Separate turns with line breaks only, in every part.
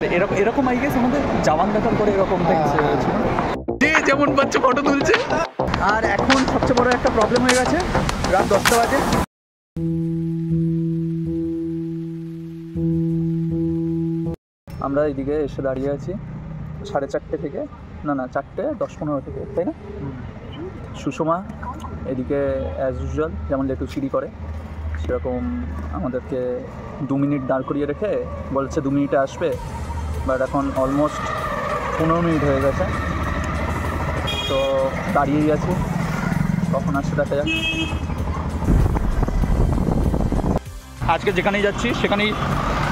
এরকম এরকম I guess আমাদের জাওয়ান দেখার পরে এরকম যে যেমন বাচ্চা ফটো তুলছে। আর এখন সবচেয়ে বড় একটা প্রবলেম হয়ে গেছে, রাত 10টা বাজে। আমরা এইদিকে এসে দাঁড়িয়ে আছি 4:30 থেকে, না 4:10-15 থেকে, তাই না? সুষমা এদিকে অ্যাজ ইউজুয়াল যেমন লেটু চিড়ি করে সেরকম আমাদেরকে 2 মিনিট দাঁড় করিয়ে রেখে বলছে 2 মিনিটে আসবে, বাট এখন অলমোস্ট 15 মিনিট হয়ে গেছে। তো দাঁড়িয়েই আছি, কখন আসছে দেখা যাক। আজকে যেখানেই যাচ্ছি সেখানেই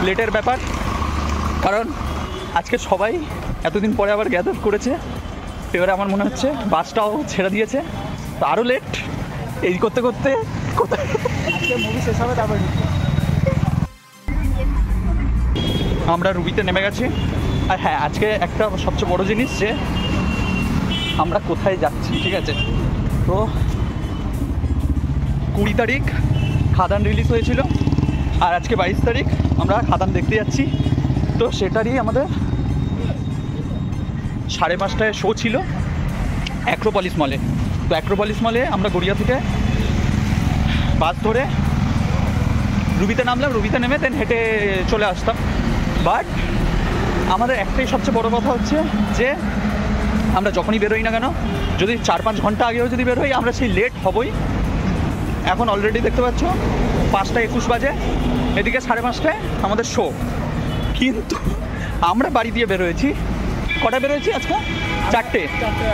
লেটের ব্যাপার, কারণ আজকে সবাই এতদিন পরে আবার গ্যাদার করেছে। এবারে আমার মনে হচ্ছে বাসটাও ছেড়ে দিয়েছে, তো আরও লেট। এই করতে করতে কোথায় মুভি শেষ হবে তারপর আমরা রুবিতে নেমে গেছি। আর হ্যাঁ, আজকে একটা সবচেয়ে বড় জিনিস যে আমরা কোথায় যাচ্ছি, ঠিক আছে? তো 20 তারিখ খাদান রিলিজ হয়েছিল, আর আজকে 22 তারিখ আমরা খাদান দেখতে যাচ্ছি। তো সেটারই আমাদের 5:30টায় শো ছিল অ্যাক্রোপলিস মলে। তো অ্যাক্রোপলিস মলে আমরা গড়িয়া থেকে বাস ধরে রুবিতে নামলাম, রুবিতে নেমে দেন হেঁটে চলে আসতাম। বাট আমাদের একটাই সবচেয়ে বড় কথা হচ্ছে যে আমরা যখনই বেরোই না কেন, যদি 4-5 ঘন্টা আগেও যদি বেরোই, আমরা সেই লেট হবই। এখন অলরেডি দেখতে পাচ্ছ 5:21 বাজে, এদিকে 5:30টায় আমাদের শো। কিন্তু আমরা বাড়ি দিয়ে বেরোয়েছি, কটা বেরোয়েছি আজকে? 4টে।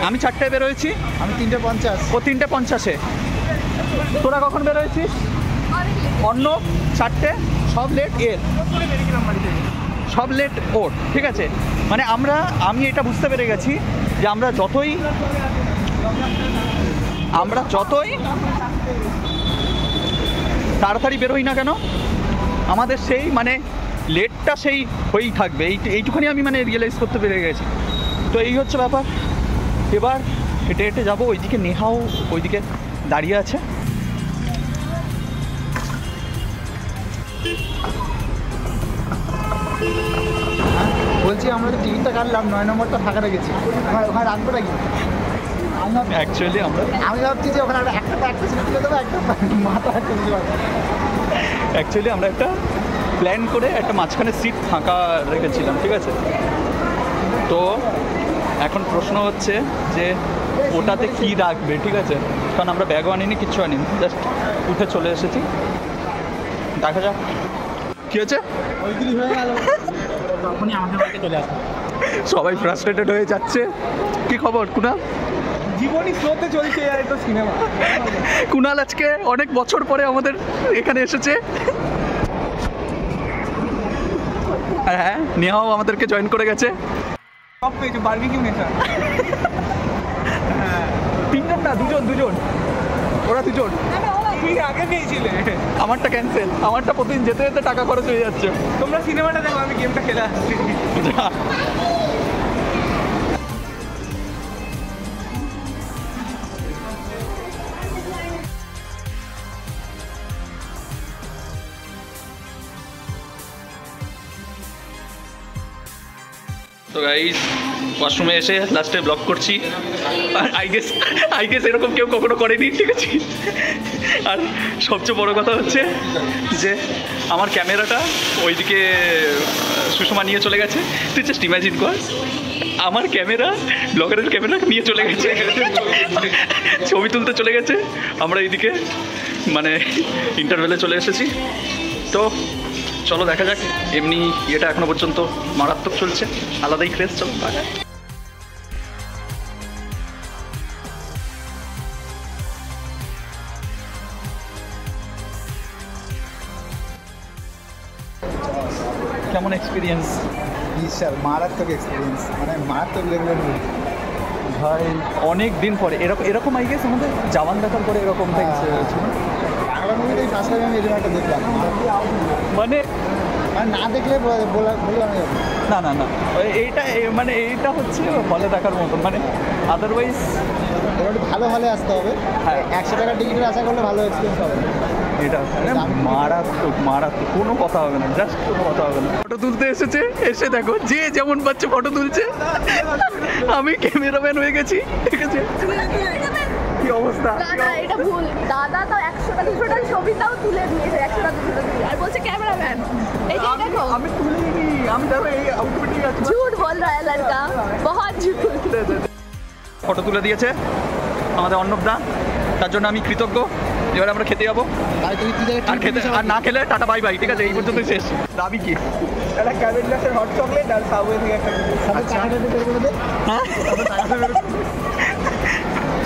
আমি 4টায় বেরোয়েছি।
আমি 3:50।
ও 3:50-এ। তোরা কখন বেরোয়েছিস? অন্য 4টে। সব লেট এর, সব লেট ওর, ঠিক আছে? মানে আমি এটা বুঝতে পেরে গেছি যে আমরা যতই তাড়াতাড়ি বেরোই না কেন, আমাদের সেই মানে লেটটা সেই হয়েই থাকবে। এইটুখানি আমি মানে রিয়েলাইজ করতে পেরে গেছি। তো এই হচ্ছে ব্যাপার। এবার হেঁটে হেঁটে যাবো। ওইদিকে নেহাও ওইদিকে দাঁড়িয়ে আছে।
বলছি আমরা তো টিকিটটা কাটলাম, 9 নম্বরটা ফাঁকা রেখেছি, ওখানে রাখবো নাকি?
অ্যাকচুয়ালি
আমি ভাবছি যে ওখানে একটা সিট তুলে দেবো, একটা মাথা একটা দিতে পারবো।
অ্যাকচুয়ালি আমরা একটা প্ল্যান করে একটা মাঝখানে সিট ফাঁকা রেখেছিলাম, ঠিক আছে? তো এখন প্রশ্ন হচ্ছে যে ওটাতে কী রাখবে, ঠিক আছে? কারণ আমরা ব্যাগও আনিনি, কিচ্ছু আনিনি, জাস্ট উঠে চলে এসেছি। দেখা যাক কী হচ্ছে।
ওইগুলি হয়ে গেল, তখনই আমাদের বাড়িতে চলে আসবে।
সবাই ফ্রাস্ট্রেটেড হয়ে যাচ্ছে। কি খবর কুণাল?
জীবনই স্লোতে চলছে আর এটা সিনেমা।
কুণাল আজকে অনেক বছর পরে আমাদের এখানে এসেছে। হ্যাঁ, নেহাও আমাদেরকে জয়েন করে গেছে।
সব পেয়েছে, বারবিকিউ নেশন।
তিনজন না, দুজন। ওরা দুজন।
তুমি আগে পেয়েছিলে।
আমারটা ক্যান্সেল। আমারটা প্রতিদিন যেতে যেতে টাকা খরচ হয়ে যাচ্ছে।
তোমরা সিনেমাটা দেখো, আমি গেমটা খেলে আসছি।
তো গাইস, ওয়াশরুমে এসে লাস্টে ব্লগ করছি। আর আই গেস এরকম কেউ কখনো করেনি, ঠিক আছে? আর সবচেয়ে বড় কথা হচ্ছে যে আমার ক্যামেরাটা ওইদিকে সুষমা নিয়ে চলে গেছে। তুই জাস্ট ইমাজিন কর, আমার ক্যামেরা ব্লগারের ক্যামেরা নিয়ে চলে গেছে, ছবি তুলতে চলে গেছে। আমরা এইদিকে মানে ইন্টারভেলে চলে এসেছি। তো চলো দেখা যাক। এমনি এটা এখনো পর্যন্ত মারাত্মক চলছে, আলাদাই ক্রেজ। চলো কেমন এক্সপিরিয়েন্স?
বিশাল মারাত্মক এক্সপিরিয়েন্স, মানে মারাত্মক লেভেলের মুভি
ভাই। অনেক দিন পরে এরকম আই গেস আমাদের জাওয়ান দেখার পরে এরকম
বাংলা মুভিটাই ফার্স্ট টাইম আমি এরকম একটা দেখলাম।
মানে
না দেখলে বলে
না এইটা হচ্ছে হলে দেখার মতন, মানে আদারওয়াইজ
ভালো হলে আসতে হবে।
হ্যাঁ,
100 টাকার টিকিটের আশা করলে ভালো এক্সপিরিয়েন্স হবে।
এটা মারাত্মক মারাত্মক, কোনো কথা হবে না, জাস্ট কোনো কথা হবে না। ফটো তুলতে এসেছে, এসে দেখো যে যেমন পাচ্ছে ফটো তুলছে, আমি ক্যামেরাম্যান হয়ে গেছি, ঠিক আছে? কি অবস্থা?
দাদা এটা ভুল, দাদা তো 100টা 200টা ছবিটাও তুলে দিয়েছে, 100টা 200টা তুলে, আর বলছে ক্যামেরাম্যান। এই যে দেখো,
আমি তুলিনি, আমি দেখো এই আউটফিটই আছে।
झूठ बोल रहा है लड़का, बहुत झूठ।
ফটো তুলে দিয়েছে আমাদের অর্ণবদা, তার জন্য আমি কৃতজ্ঞ। এবার আমরা খেতে যাবো, আর খেতে আর না খেলে টাটা বাই বাই, ঠিক আছে? এই পর্যন্তই শেষ। দাবি কি?
একটা ক্যাবেন্ডাসের হট চকলেট আর সাবওয়ে থেকে একটা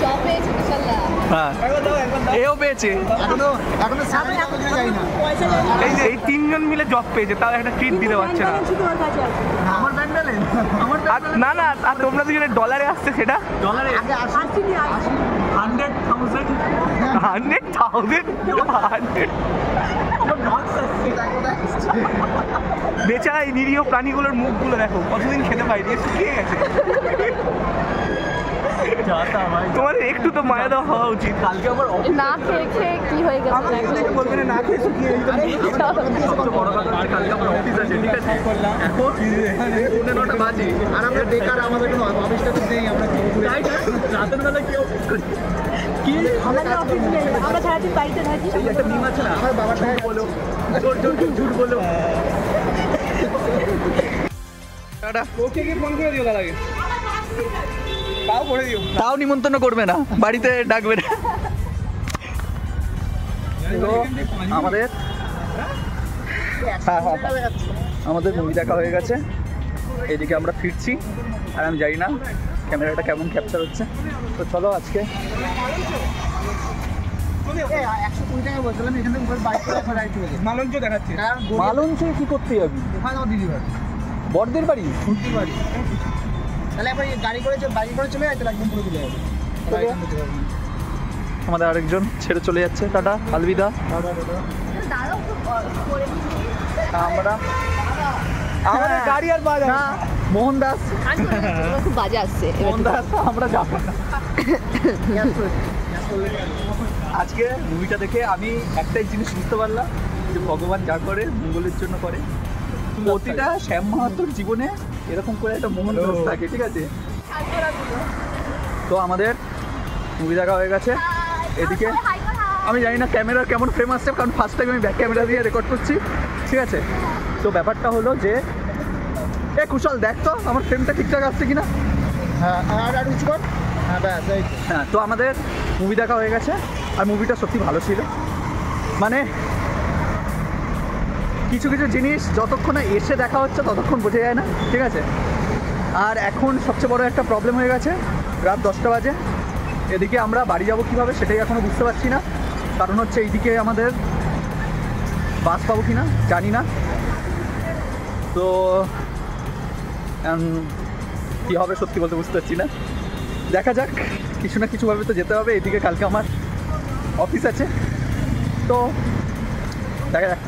জব পেয়েছে মাশাআল্লাহ।
হ্যাঁ, এও পেয়েছে।
এখনো সামনে যাই না।
এই যে এই তিনজন মিলে জব পেয়েছে, তাও একটা ট্রিট দিতে পারছে না।
আমার ব্যান্ডেলে
না না, আর তোমরা দুজনে ডলারে আসছে, সেটা ডলারে
আগে আসি
100,000 বেচারা এই নিরীহ প্রাণীগুলোর মুখগুলো দেখো, কতদিন খেতে পাইনি, শুকিয়ে গেছে। তোমার একটু তো মায়া দেওয়া হওয়া উচিত। কালকে আবার
না খেয়ে খেয়ে কি হয়ে গেছে
বলবে না খেয়ে শুকিয়ে বড় কথা, কালকে আমার অফিস আছে, ঠিক আছে? এখন 9:30 বাজে,
আর আমরা বেকার, আমাদের কোনো অফিসটা নেই, আমরা
রাতের বেলা কি অফিস করি? কি
আমাদের অফিস নেই, আমরা সারাদিন বাড়িতে থাকি।
এই একটা মিম আছে না,
আমার বাবার টাকা
বলো ঝুট বলো।
ওকে কি ফোন করে দিও তার আগে, তাও করে দিও।
তাও নিমন্ত্রণ করবে না, বাড়িতে ডাকবে না। তো আমাদের আমাদের মুভি দেখা হয়ে গেছে, এদিকে আমরা ফিরছি, আর আমি জানি না ক্যামেরাটা কেমন ক্যাপচার হচ্ছে। তো চলো আজকে
120 টাকা বলছিলাম, এখান থেকে বাইক করে এখন রাইট হয়ে যায়। মালঞ্চ দেখাচ্ছে,
মালঞ্চে কি করতে যাবি?
ওখানে আমার দিদি বাড়ি,
বড়দের বাড়ি,
দিদি বাড়ি। তাহলে একবার গাড়ি করে বাইক করে চলে যায়, তাহলে একদম পুরো চলে যাবে।
আমাদের আরেকজন ছেড়ে চলে যাচ্ছে, টাটা আলবিদা।
দাঁড়াও একটু করে দিই।
আমরা আমাদের গাড়ি আর বাজে না, মোহনদাস
খুব বাজে আসছে এবার।
মোহনদাস আমরা যাবো না। আজকে মুভিটা দেখে আমি একটাই জিনিস বুঝতে পারলাম, যে ভগবান যা করে মঙ্গলের জন্য করে। প্রতিটা শ্যাম মাহাতোর জীবনে এরকম করে একটা মোহনদাস থাকে, ঠিক আছে? তো আমাদের মুভি দেখা হয়ে গেছে। এদিকে আমি জানি না ক্যামেরার কেমন ফ্রেম আসছে, কারণ ফার্স্ট টাইম আমি ব্যাক ক্যামেরা দিয়ে রেকর্ড করছি, ঠিক আছে? তো ব্যাপারটা হলো যে, কুশল দেখ তো আমার ফ্রেমটা ঠিকঠাক আসছে কিনা।
হ্যাঁ, আর উঁচু কর। হ্যাঁ ব্যাস, এই তো।
হ্যাঁ, তো আমাদের মুভি দেখা হয়ে গেছে, আর মুভিটা সত্যি ভালো ছিল। মানে কিছু কিছু জিনিস যতক্ষণ না এসে দেখা হচ্ছে ততক্ষণ বোঝা যায় না, ঠিক আছে? আর এখন সবচেয়ে বড় একটা প্রবলেম হয়ে গেছে, রাত 10টা বাজে, এদিকে আমরা বাড়ি যাব কীভাবে সেটাই এখনও বুঝতে পারছি না। কারণ হচ্ছে এইদিকে আমাদের বাস পাবো কি না জানি না। তো কী হবে সত্যি বলতে বুঝতে পারছি না, দেখা যাক, কিছু না কিছুভাবে তো যেতে হবে। এদিকে কালকে আমার অফিস আছে, তো দেখা যাক।